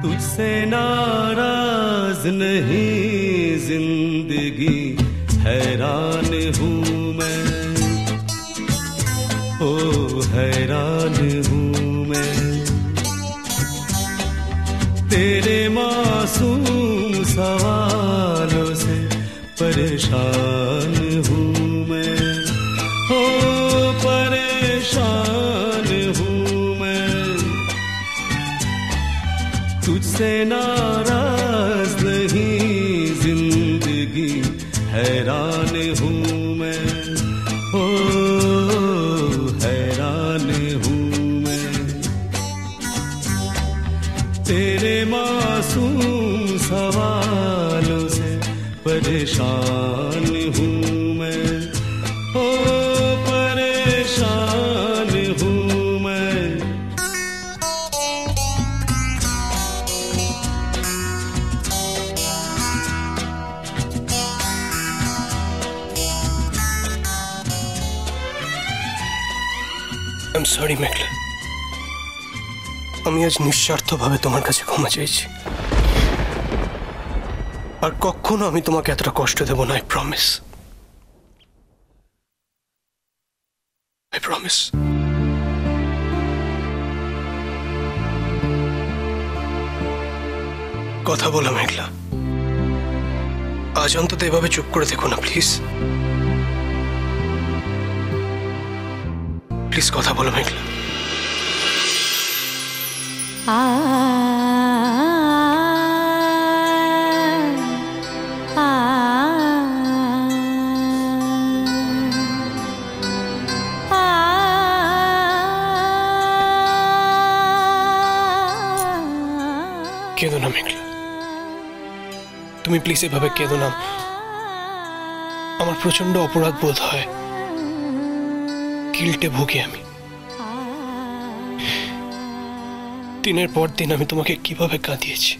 तुझसे नाराज नहीं जिंदगी हैरान हूँ मैं, ओ हैरान हूँ मैं। तेरे मासूम सवालों से परेशान हूँ मैं, ओ परेशान हूँ मैं। तुझसे नाराज नहीं जिंदगी हैरान हूँ मैं, ओ हैरान हूँ मैं। तेरे मासूम सवालों से परेशान हूँ मैं, ओ परेशान हूँ मैं। I'm sorry মেঘলা, আমি আজ নিঃস্বার্থভাবে তোমার কাছে ক্ষমা চাইছি। আর কখনো আমি তোমাকে এতটা কষ্ট দেব না। I promise. I promise. কথা বলো মেঘলা, আজ অন্তত এভাবে চুপ করে দেখো না প্লিজ। প্লিজ কথা বলো মেঘলা। কেঁদো না মেঘলা, তুমি প্লিজ এভাবে কেঁদো না। আমার প্রচন্ড অপরাধ বোধ হয়, গিল্টে ভুগি আমি। দিনের পর দিন আমি তোমাকে কিভাবে কাঁদিয়েছি,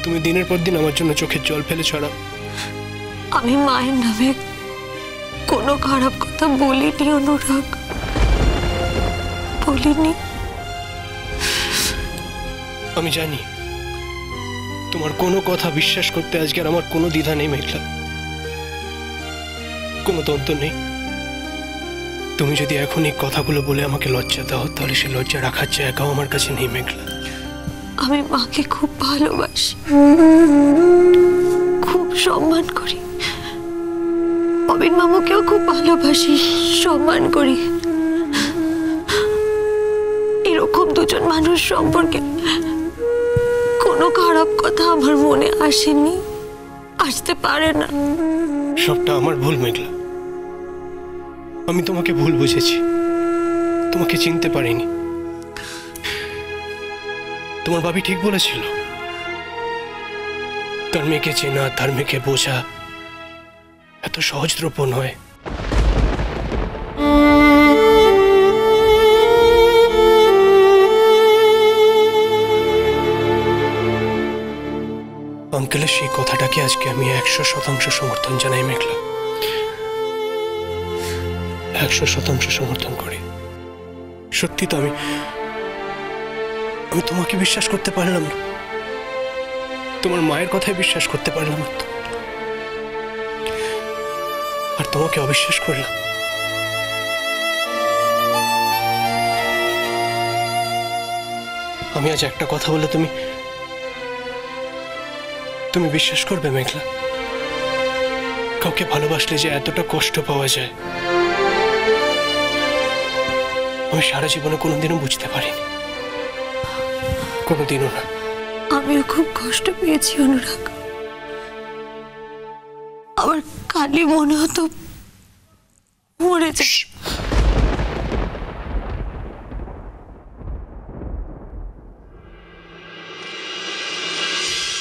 তুমি দিনের পর দিন আমার জন্য চোখের জল ফেলে ছড়াও। আমি মায়ের নামে কোনো খারাপ কথা বলিনি অনুরাগ, বলিনি। আমি জানি তোমার কোনো কথা বিশ্বাস করতে আজকের আমার কোনো দ্বিধা নেই মেঘলা, কোনো দ্বন্দ্ব নেই। তুমি যদি এখন এই কথাগুলো বলে আমাকে লজ্জা দাও, তাহলে সে লজ্জা রাখার জায়গাও আমার কাছে নেই মেঘলা। আমি মাকে খুব ভালোবাসি, খুব সম্মান করি। অবিন মামুকেও খুব ভালোবাসি, সম্মান করি। এরকম দুজন মানুষ সম্পর্কে কোনো খারাপ কথা আমার মনে আসেনি, আসতে পারে না। সবটা আমার ভুল মেঘলা, আমি তোমাকে ভুল বুঝেছি, তোমাকে চিনতে পারিনি। তোমার ভাবি ঠিক বলেছিল, তার মেয়েকে চেনা, তার মেয়েকে বোঝা এত সহজদ্রব্য নয়। আঙ্কেলের সেই কথাটাকে আজকে আমি 100% সমর্থন জানাই মেঘলা, 100% সমর্থন করি। সত্যি তো আমি তোমাকে বিশ্বাস করতে পারলাম না, তোমার মায়ের কথায় বিশ্বাস করতে পারলাম না, আর তোমাকে অবিশ্বাস করলাম। আমি আজ একটা কথা বলে তুমি বিশ্বাস করবে মেঘলা? কাউকে ভালোবাসলে যে এতটা কষ্ট পাওয়া যায়, আমি সারা জীবনে কোনোদিনও বুঝতে পারিনি, কোনোদিনও না। আমিও খুব কষ্ট পেয়েছি অনুরাগ। আমার কালি মনে হতো মরে যাই।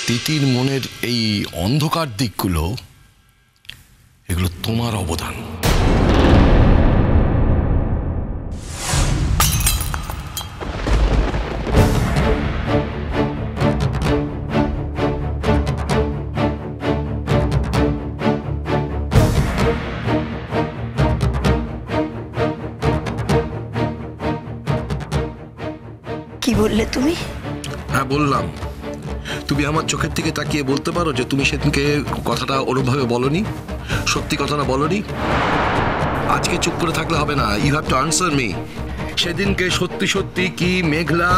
তিতির মনের এই অন্ধকার দিকগুলো, এগুলো তোমার অবদান। কি বললে তুমি? হ্যাঁ বললাম। তুমি আমার চোখের দিকে তাকিয়ে বলতে পারো যে তুমি সেদিনকে কথাটা ওরমভাবে বলনি, সত্যি কথাটা বলনি? আজকে চুপ করে থাকলে হবে না, you have to answer me. সেদিনকে সত্যি সত্যি কি মেঘলা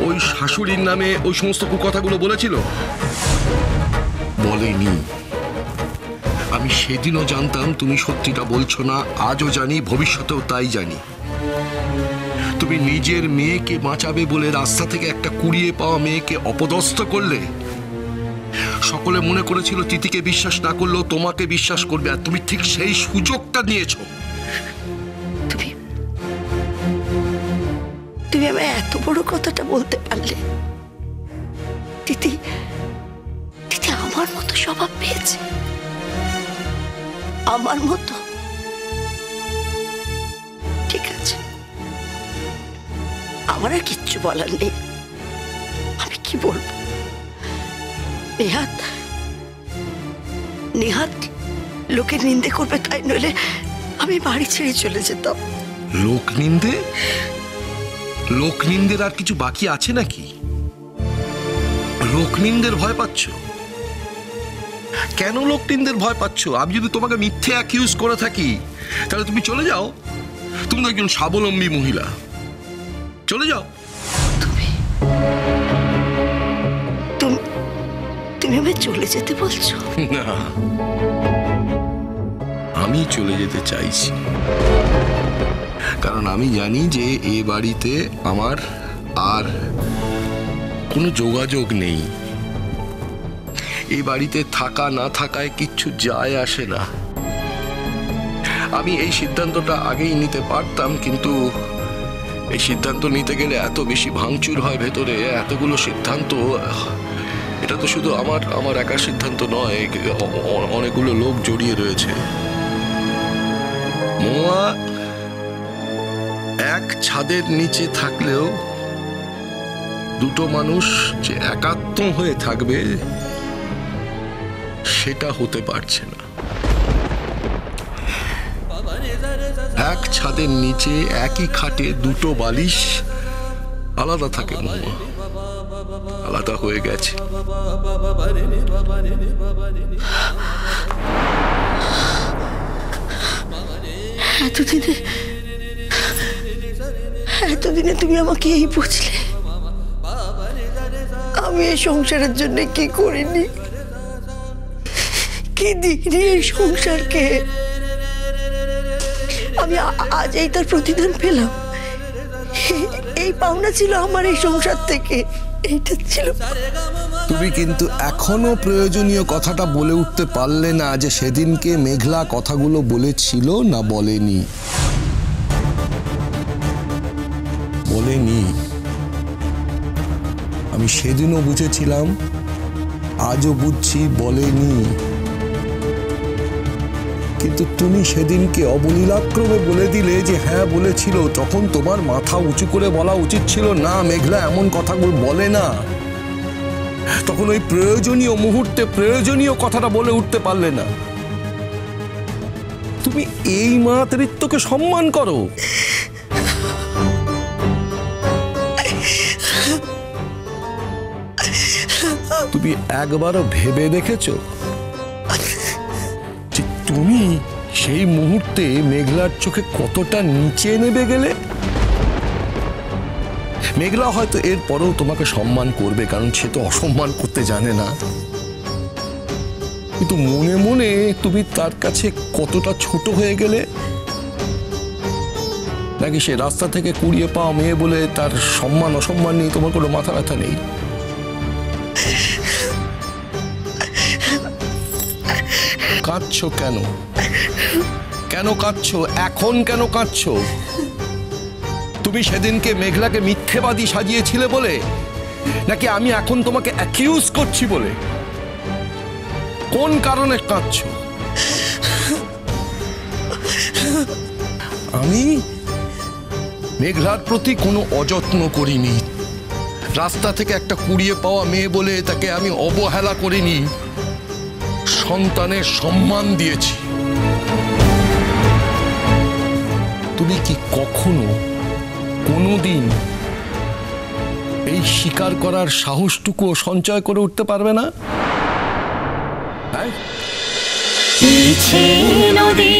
ওই শাশুড়ির নামে ওই সমস্ত কুকথাগুলো বলেছিল? বলেনি। আমি সেদিনও জানতাম তুমি সত্যিটা বলছো না, আজও জানি, ভবিষ্যতেও তাই জানি। তুমি নিজের মেয়েকে বাঁচাবে বলে রাস্তা থেকে একটা কুড়িয়ে পাওয়া মেয়েকে অপদস্থ করলে। সকলে মনে করেছিল তিতিকে বিশ্বাস না করলেও তোমাকে বিশ্বাস করবে, আর তুমি ঠিক সেই সুযোগটা নিয়েছো। তুমি আমায় এত বড় কথাটা বলতে পারলে? তিতি আমার মতো স্বভাব পেয়েছে, আমার মতো। ঠিক আছে, আমার আর কিচ্ছু বলার নেই। আমি কি বলবো? নেহাত লোকের নিন্দে করবে, তাই নইলে আমি বাড়ি ছেড়ে চলে যেতাম। লোক নিন্দে? লোক নিন্দের আর কিছু বাকি আছে নাকি? লোক নিন্দের ভয় পাচ্ছ? কেন লোক নিন্দের ভয় পাচ্ছ? আমি যদি তোমাকে মিথ্যে অ্যাকিউজ করে থাকি তাহলে তুমি চলে যাও। তুমি তো একজন স্বাবলম্বী মহিলা, চলে যাও। তুমি আমায় চলে যেতে বলছো? না, আমি চলে যেতে চাইছি, কারণ আমি জানি যে এ বাড়িতে আমার আর কোনো যোগাযোগ নেই। এই বাড়িতে থাকা না থাকায় কিচ্ছু যায় আসে না। আমি এই সিদ্ধান্তটা আগেই নিতে পারতাম, কিন্তু এই সিদ্ধান্ত নিতে গেলে এত বেশি ভাঙচুর হয় ভেতরে, এতগুলো সিদ্ধান্ত। এটা তো শুধু আমার একার সিদ্ধান্ত নয়, অনেকগুলো লোক জড়িয়ে রয়েছে। মোয়া এক ছাদের নিচে থাকলেও দুটো মানুষ যে একাত্ম হয়ে থাকবে সেটা হতে পারছে না। এক ছাদের নিচে একই খাটে দুটো বালিশ আলাদা থাকে, মোয়া আলাদা হয়ে গেছে। এতদিনে তুমি আমাকে এই বুঝলে? আমি এই সংসারের জন্য কি করিনি, কি দিইনি এই সংসারকে। আমি আজ এই তার প্রতিদান পেলাম। এই পাওনা ছিল আমার এই সংসার থেকে, এইটা ছিল। তুমি কিন্তু এখনো প্রয়োজনীয় কথাটা বলে উঠতে পারলে না যে সেদিনকে মেঘলা কথাগুলো বলেছিল না বলেনি। বলেনি। আমি সেদিনও বুঝেছিলাম, আজও বুঝছি বলেনি। কিন্তু তুমি সেদিনকে অবলীলাক্রমে বলে দিলে যে হ্যাঁ বলেছিল। তখন তোমার মাথা উঁচু করে বলা উচিত ছিল, না মেঘলা এমন কথাগুলো বলে না। তখন ওই প্রয়োজনীয় মুহূর্তে প্রয়োজনীয় কথাটা বলে উঠতে পারলে না। তুমি এই মাতৃত্বকে সম্মান করো। তুমি একবারও ভেবে দেখেছো যে তুমি সেই মুহূর্তে মেঘলার চোখে কতটা নিচে নেমে গেলে? মেঘলা হয়তো এর পরেও তোমাকে সম্মান করবে, কারণ সে তো অসম্মান করতে জানে না। কিন্তু মনে মনে তুমি তার কাছে কতটা ছোট হয়ে গেলে। নাকি সে রাস্তা থেকে কুড়িয়ে পাওয়া মেয়ে বলে তার সম্মান অসম্মান নিয়ে তোমার কোনো মাথা ব্যথা নেই? কাঁদছো কেন? কেন কাঁদছো? এখন কেন কাঁদছো? তুমি সেদিনকে মেঘলাকে মিথ্যেবাদী সাজিয়েছিলে বলে, নাকি আমি এখন তোমাকে অ্যাকিউজ করছি বলে? কোন কারণে কাঁদছো? আমি মেঘলার প্রতি কোনো অযত্ন করিনি। রাস্তা থেকে একটা কুড়িয়ে পাওয়া মেয়ে বলে তাকে আমি অবহেলা করিনি। সন্তানের সম্মান দিয়েছি। তুমি কি কখনো কোনোদিন এই স্বীকার করার সাহসটুকুও সঞ্চয় করে উঠতে পারবে না? হ্যাঁ, নদী